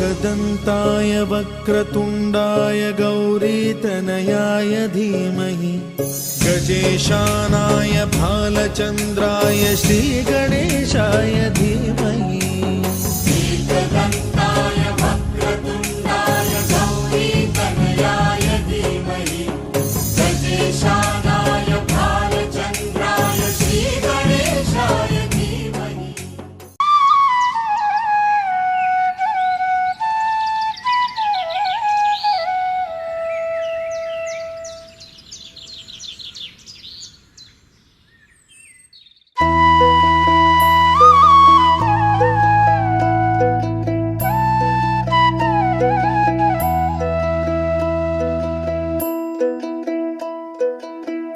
एकदन्ताय वक्रतुण्डाय गौरीतनयाय धीमहि गजेशानाय भालचन्द्राय श्रीगणेशाय धीमहि एकदन्ताय वक्रतुण्डाय गौरीतनयाय धीमहि गजेशानाय भालचन्द्राय श्रीगणेशाय धीमहि।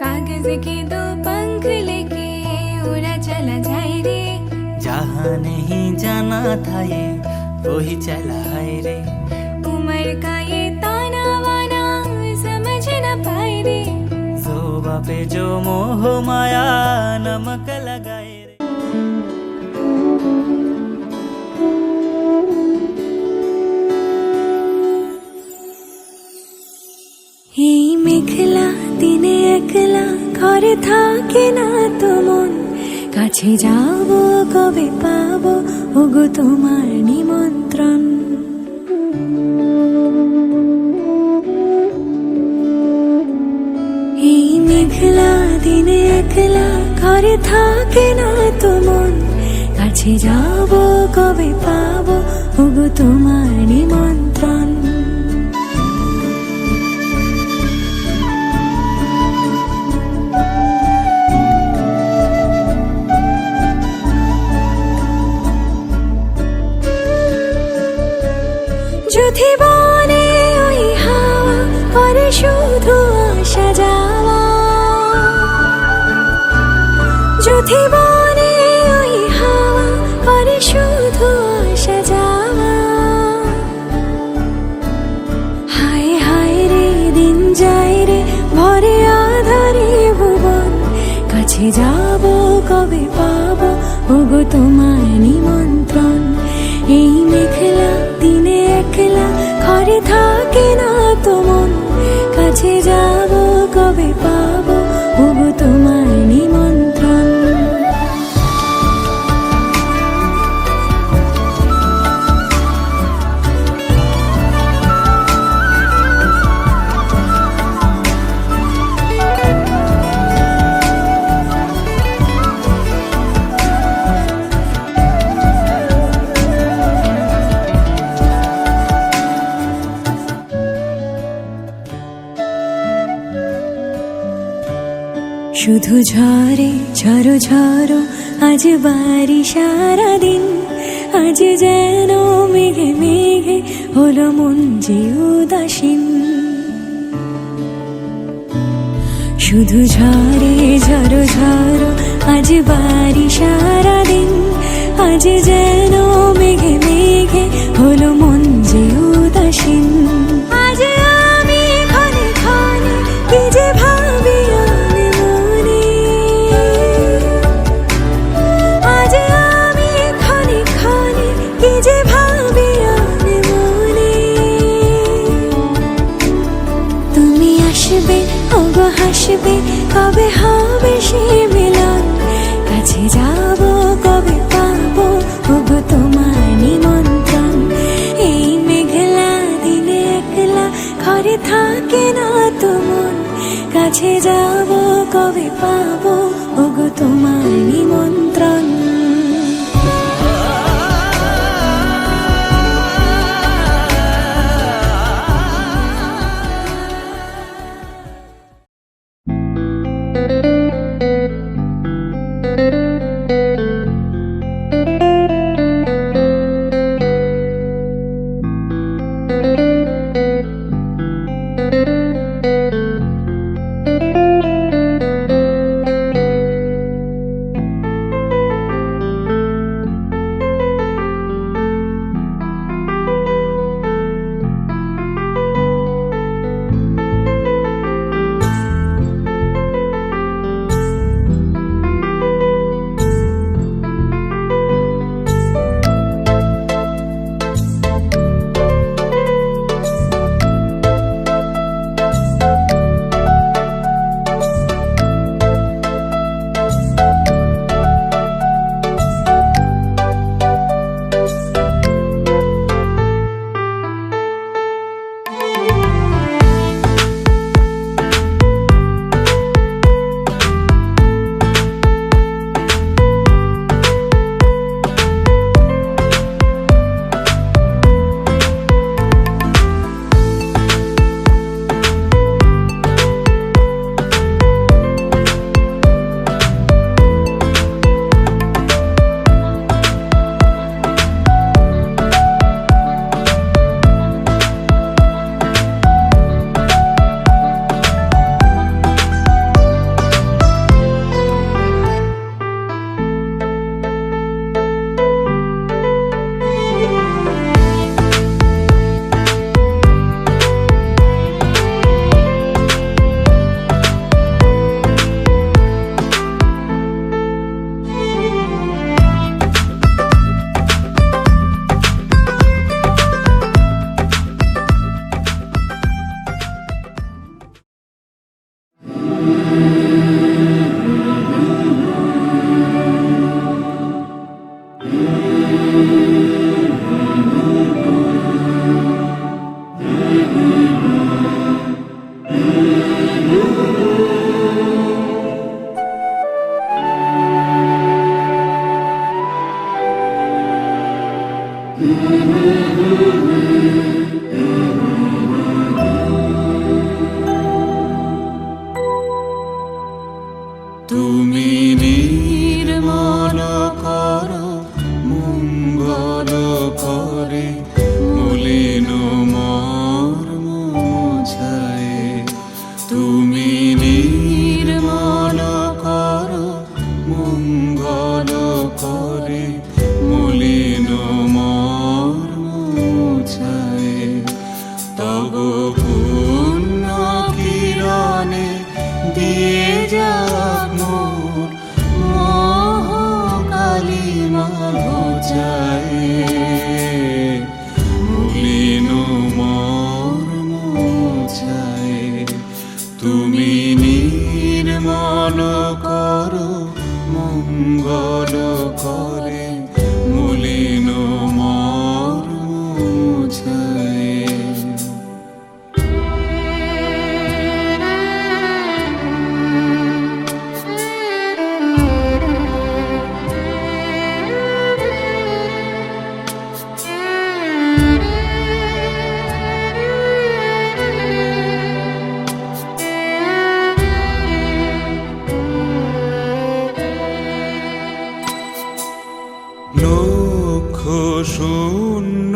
कागज के दो पंख लेके उड़ा चला जाए रे, जहाँ नहीं जाना था ये वही चला है रे। उम्र का ये ताना वाना समझ न पाए रे, जोबा पे जो मोह माया नमक लगाए रे। এই মেঘলা দিনে একলা ঘরে থাকে না তো মন, কাছে যাব কবে পাবো ওগো তোমার নিমন্ত্রণ। এই মেঘলা দিনে একলা ঘরে থাকে না তো মন, কাছে যাব কবে পাবো ওগো তোমার নিমন্ত্রণ। যদি বনে ওই হাওয়া করে শুধু আসা যাওয়া, যদি বনে ওই হাওয়া করে শুধু আসা যাওয়া, হায় হায় রে দিন যায় রে ভরে আধারে ভুবন, কাছে যাব কবে পাবো ওগো তোমার নিমন্ত্রণ। এই মেঘলা দিনে একলা ঘরে থাকে না তো মন, কাছে যাব কবে পাবো ওগো তোমার নিমন্ত্রণ। শুধু ঝরে ঝড়ো ঝড়ো আজ বাড়ি সারাদিন, আজ যেন মেঘে মেঘে হলো মন যে উদাসীন। শুধু ঝরে ঝড়ো ঝড়ো আজ বাড়ি সারাদিন, আজ যেন মেঘে মেঘে হলো মন যে উদাসীন। আজ আমি ক্ষণে ক্ষণে কি যে ভাবি আমি মনে, আজ আমি ক্ষণে ক্ষণে কি যে ভাবি আমি মনে। তুমি আসবে ওগো হাসবে কবে হবে সে মিলন, কাছে যাব কবে পাবো ওগো তোমার নিমন্ত্রণ। এই মেঘলা দিনে একলা ঘরে থাকে না তো মন, কাছে যাব কবে পাবো ওগো তোমার নিমন্ত্রণ।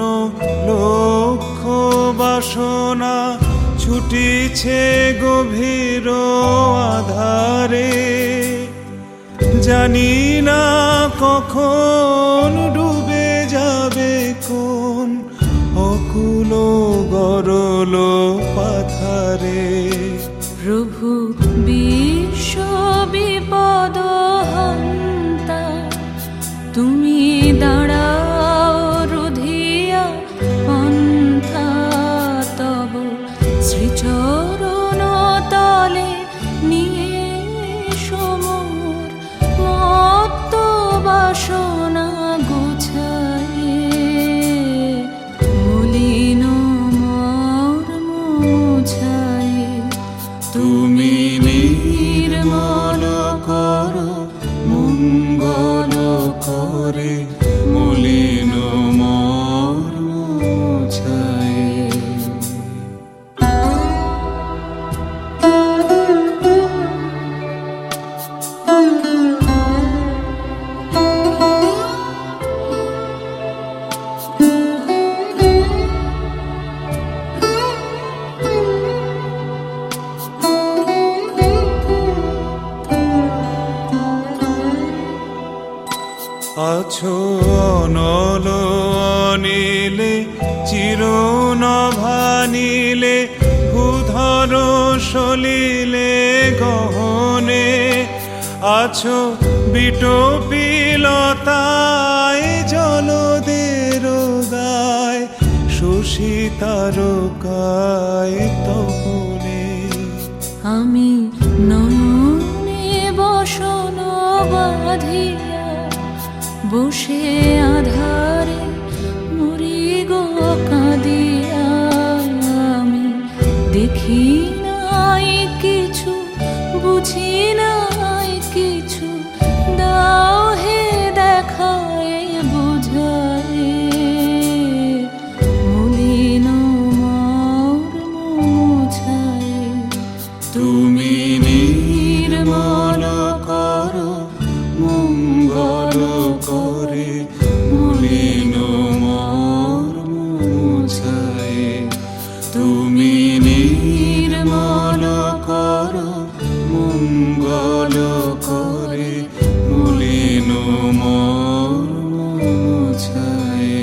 পুরনো লক্ষ্য বাসনা ছুটিছে গভীর আধারে, জানি না কখন ডুবে যাবে কোন অকুল গরল পাথারে। প্রভু বিশ্ব বিপদ হন্তা, তুমি দাঁড়াও রুধিয়া পন্থা, তব শ্রীচরণ তলে নিয়ে সমর মত্ত বাসনা গুছায়ে, মলিন মর্ম মুছায়ে, তুমি নির্মল করো মঙ্গল করে, মলিন মর্ম মুছায়ে। আছো অনল অনিলে চিরনভানিলে, ভূধর সলিলে গহনে, আছো বিটপিলতায় জলদের গায়, শশী তারকায় তপনে। আমি নয়নে বসন বাঁধিয়া বসে আধারে মরি গো কাঁদিয়া, আমি দেখি নাই কিছু বুঝি নাই কিছু, দাও হে দেখায় বুঝায়, মলিন মর্ম মুছায়, তুমি নির্মল করো মঙ্গল করে, মলিন মর্ম মুছায়ে, তুমি নির্মল করো মঙ্গল করে, মলিন মর্ম মুছায়ে।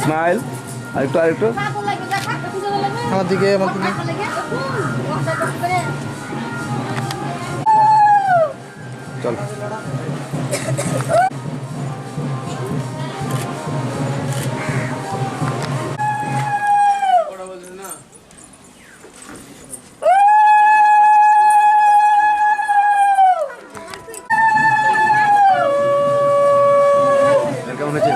স্মাইল, আরেকটু আরেকটু আমার দিকে চল। কেমন হয়েছে?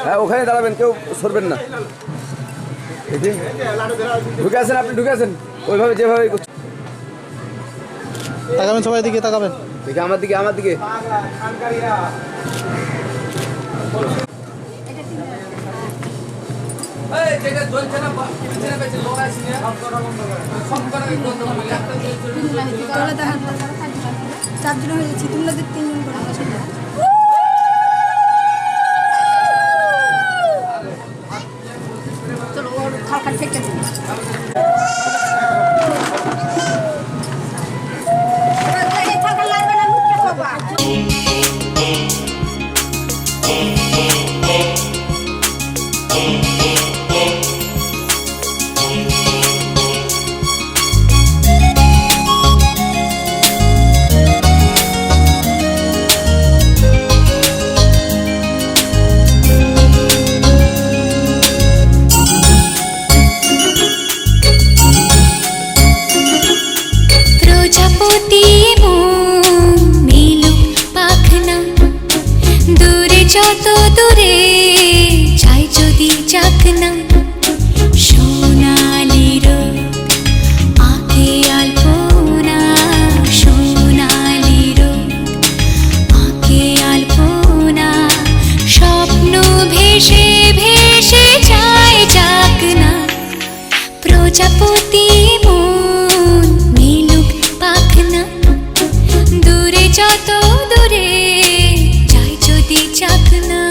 হ্যাঁ, ওখানে দাঁড়াবেন, কেউ সরবেন না। ঢুকে আসেন, আপনি ঢুকে আসেন ওইভাবে যেভাবে। তাকাবেন, সবাই দিকে তাকাবেন, দেখে আমার দিকে, আমার দিকে। চারজন হয়ে যাচ্ছি, তোমরা 3জন করে চলো, ওর খালখান থেকে যত দূরে চাই যদি যাক না সোনালি রোদ আঁকে আলপনা সোনালি রোদ আঁকে আলপনা স্বপ্ন ভেসে ভেসে যায় যাক না প্রজাপতি মন মিলুক পাখনা দূরে যত দূরে যাই যদি যাক না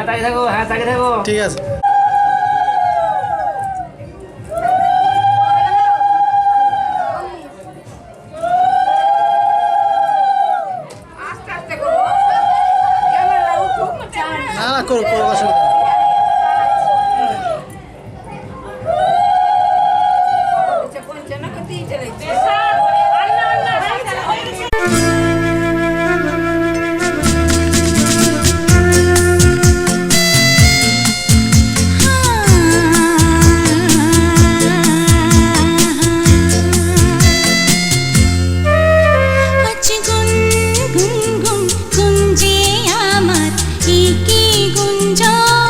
তাকিয়ে থাকো, হ্যাঁ তাকিয়ে থাকো। ঠিক আছে। আস্তে আস্তে করো ক্যামেরা উঠুক না না না করো করো, অসুবিধা নেই। কোনটা না কতি চলেছে গুঞ্জে আমার কি গুঞ্জন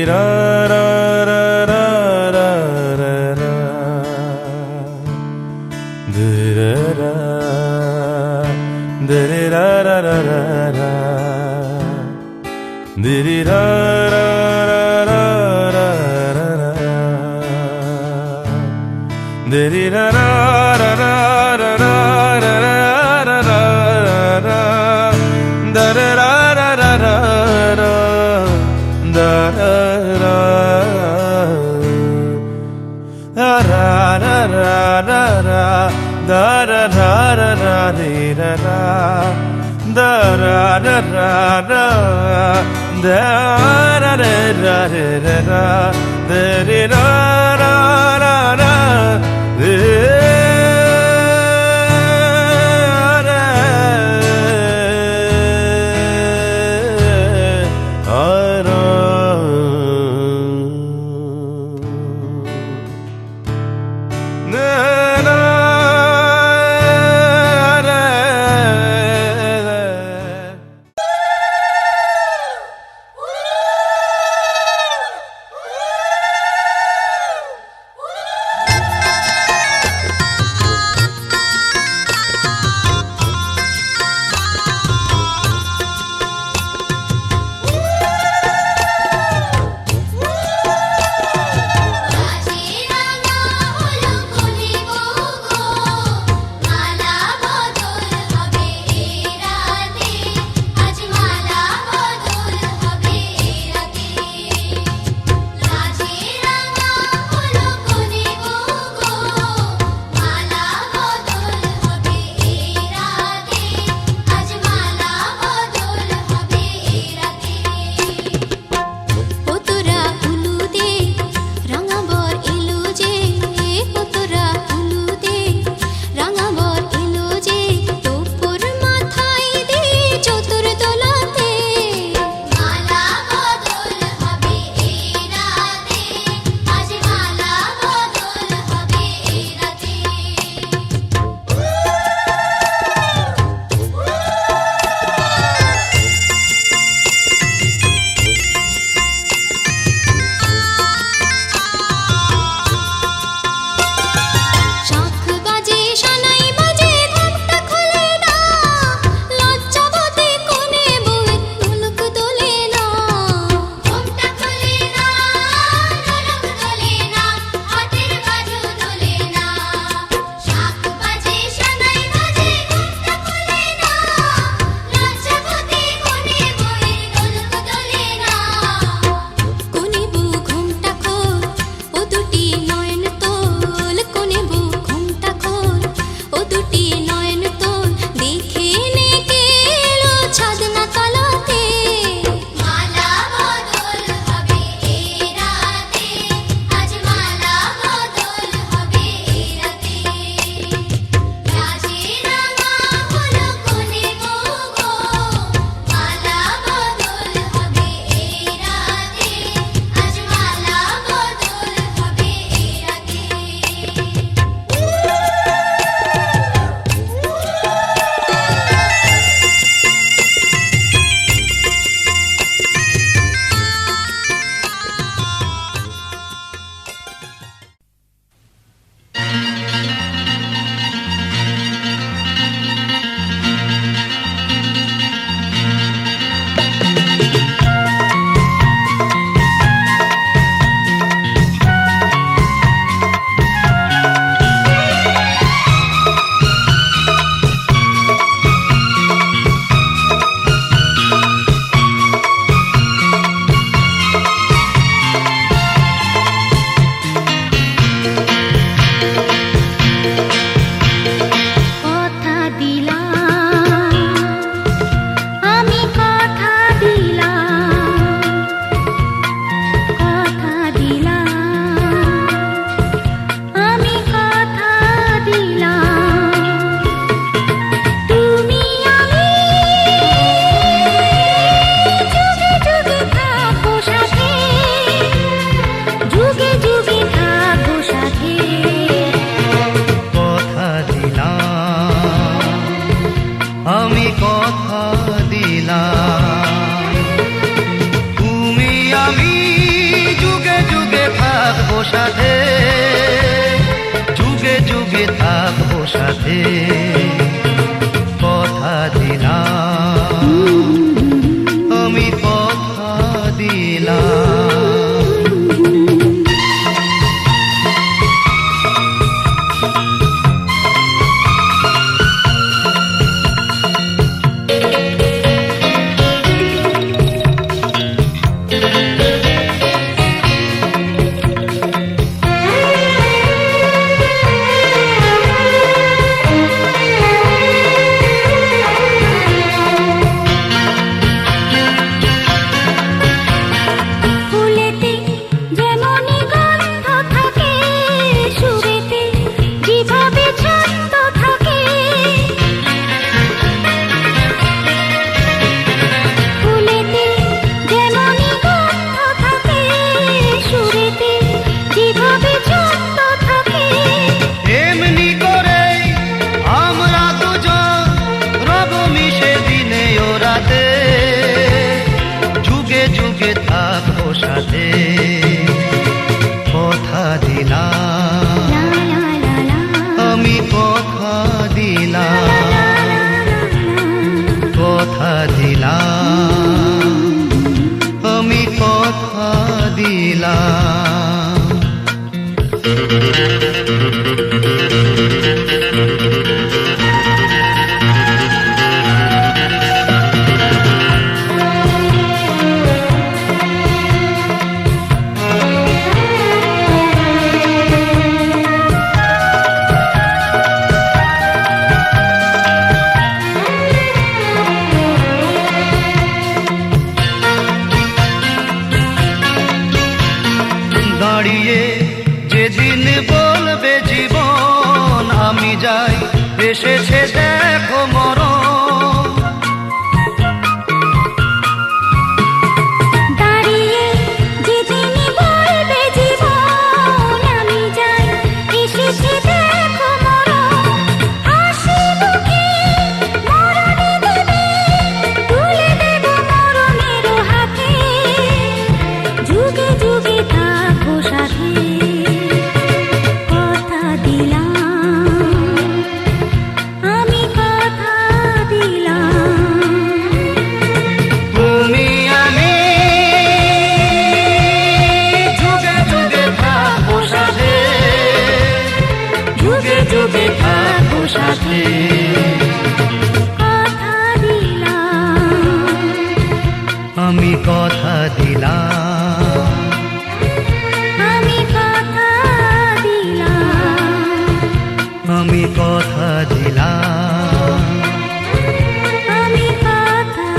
ra ra ra ra ra ra ra da ra ra ra ra ra ra Diri ra ra ra ra ra ra ra Diri ra ra ra ra ra ra ra ra ra ra ra Da ra ra ra ra ra ra Da ra ra Da ra ra ra ra ra Da ra ra ra ra re ra ra Da ra ra ra ra Da ra ra ra ra ra Da re ra ra ra ra সাথে, যুগে যুগে থাকবো সাথে, কথা দিলাম, আমি কথা দিলাম। সাথে কথা দিলাম, আমি কথা দিলাম, কথা দিলাম, আমি কথা দিলাম। দাঁড়িয়ে যেদিন বলবে জীবন আমি যাই, এসেছে দেখো মরণ। দাঁড়িয়ে যেদিন বলবে জীবন আমি যাই, এসেছে দেখো মরণ। হাসি মুখে মরণে দেবে, তুলে দেব মরণের হাতে, যুগে যুগে থাকো সাথে, কথা দিলাম, আমি কথা দিলাম। তুমি আমি যুগে যুগে থাকবো সাথে, যুগে যুগে থাকবো সাথে, কথা দিলাম, আমি কথা দিলাম, আমি কথা দিলাম, আমি কথা দিলাম, আমি কথা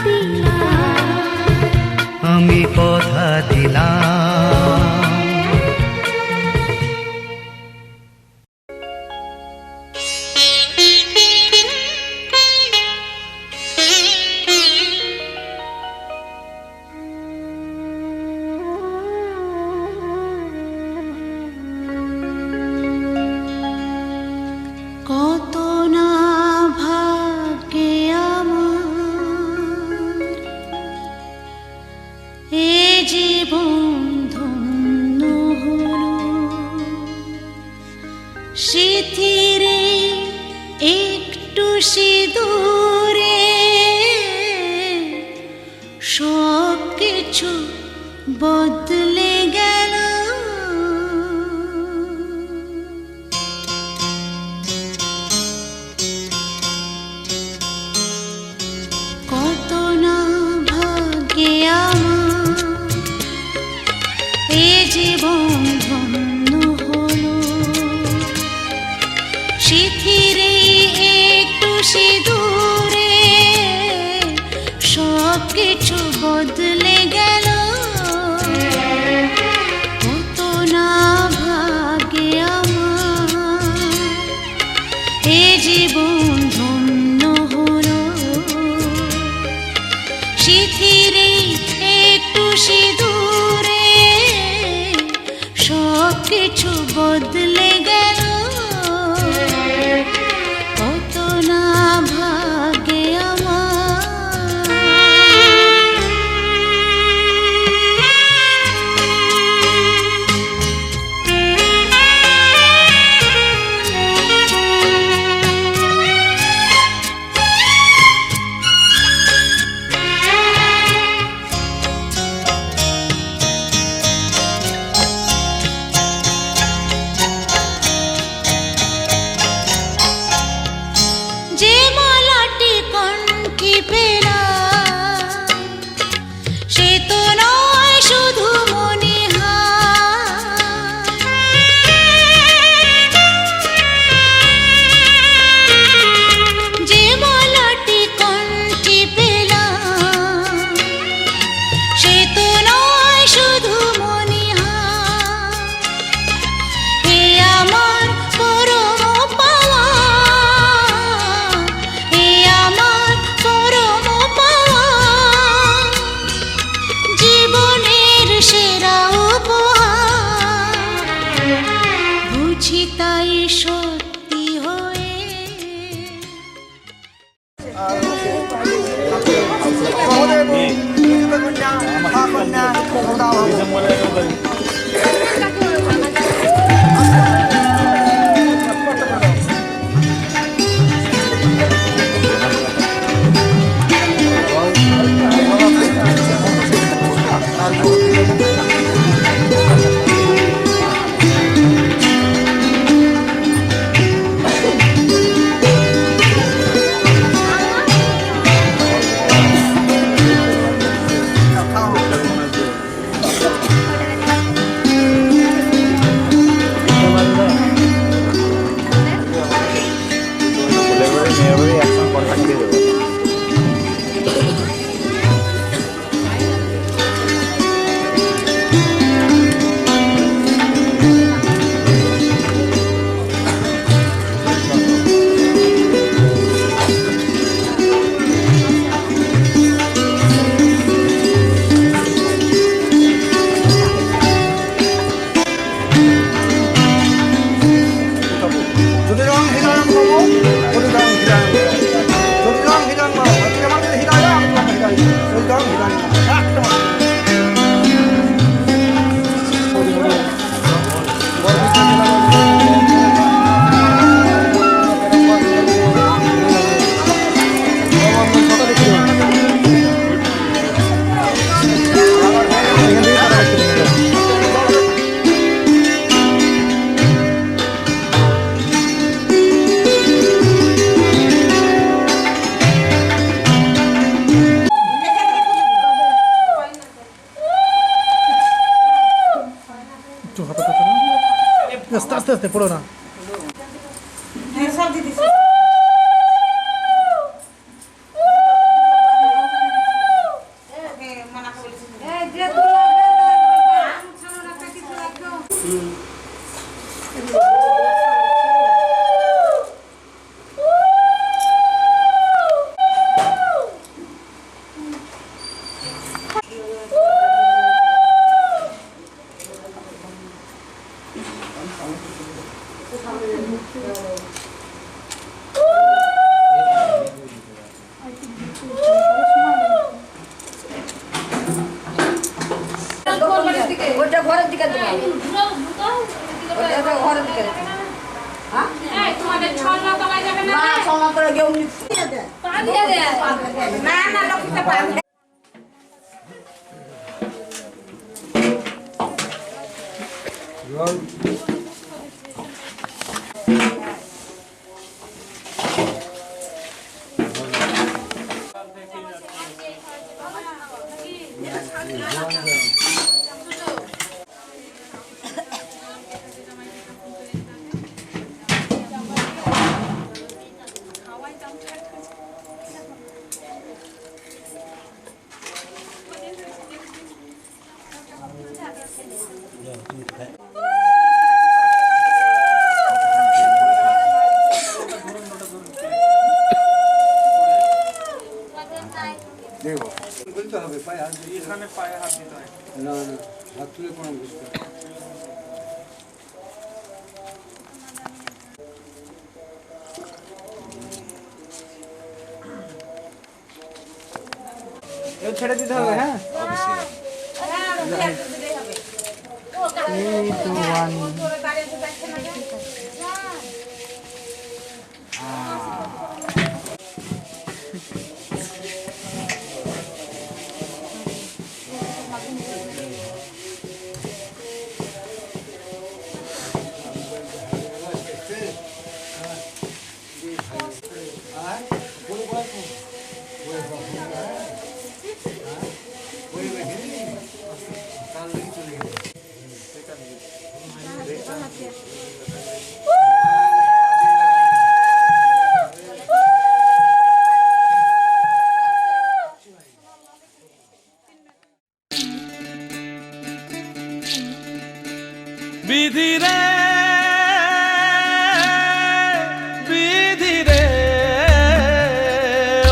দিলাম। আমি কথা দিলাম। কত না ভাগ্যে আমার এ জীবন ধন্য হলো, স্মৃতিরে একটু সিঁদুরে সব কিছু বদলে গেল। কত না ভাগ্যে আমার এ জীবন ধন্য হলো, স্মৃতিরে একটু সিঁদুরে সব কিছু বদলে গেল। কত না ভাগ্যে আমার এ জীবন ধন্য হলো, স্মৃতিরে একটু সিঁদুরে সব কিছু বদলে গেল। কত না ভাগ্যে আমার। একটু হাতে তো আস্তে আস্তে আস্তে পড়ো না ওটা ঘরের দিকে দিকে ওটা ঘরের দিকে হ্যাঁ তোমাদের ছলনা তলায় যাবে না না ছলনা তলায় কেউ পা দিয়ে দে না না লক্ষ্মীটা পা দিয়ে এখানে পায়ে হাত দিতে হয় না না হাত তুলে কোনো বুঝতে ছেড়ে দিতে হবে হ্যাঁ বিধি রে বিধি রে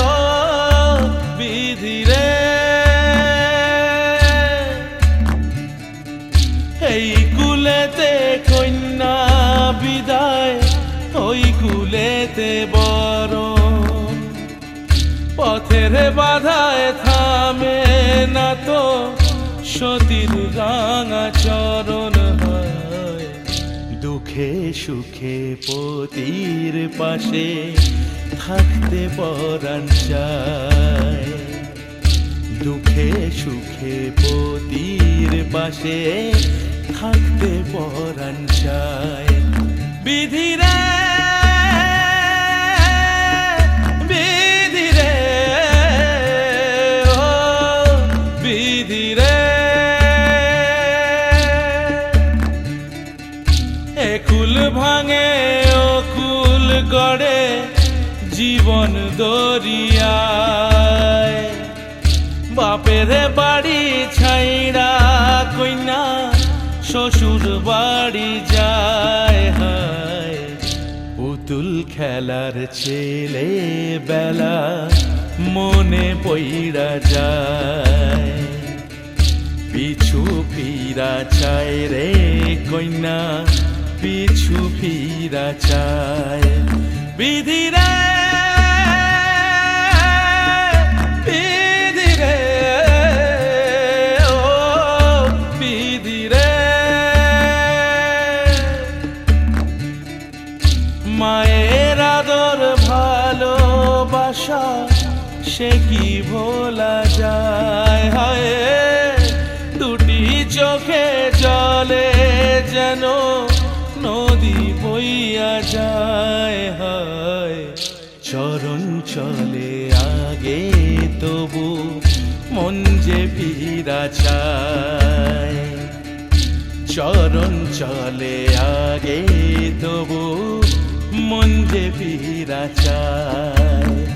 ও বিধি রে এই কুলেতে কন্যা বিদায় ওই কুলেতে বরণ পথের বাধায় থামে না তো সতীর রাঙা চরণ হয় দুঃখে সুখে পতির পাশে থাকতে পরাণ চায় দুঃখে সুখে পতির পাশে থাকতে পরাণ চায় বিধি রে বিধি রে ও বিধি রে একুল ভাঙে অকুল গড়ে জীবন দরিয়ায় বাপের বাড়ি ছাইড়া কইনা শ্বশুর বাড়ি যায় হায় পুতুল খেলার ছেলে বেলা মনে পইড়া যায় পিছু ফিরা চায় রে কইনা পিছু ফিরা চায় বিধি রে বিধি রে ও বিধি রে মায়ের আদর ভালোবাসা সে কি ভোলা যায় হায় দুটি চোখে জলে যেন নদী বইয়া যায় হায় চরণ চলে আগে তবু মন যে ফিরা চায় চরণ চলে আগে তবু মন যে ফিরা চায়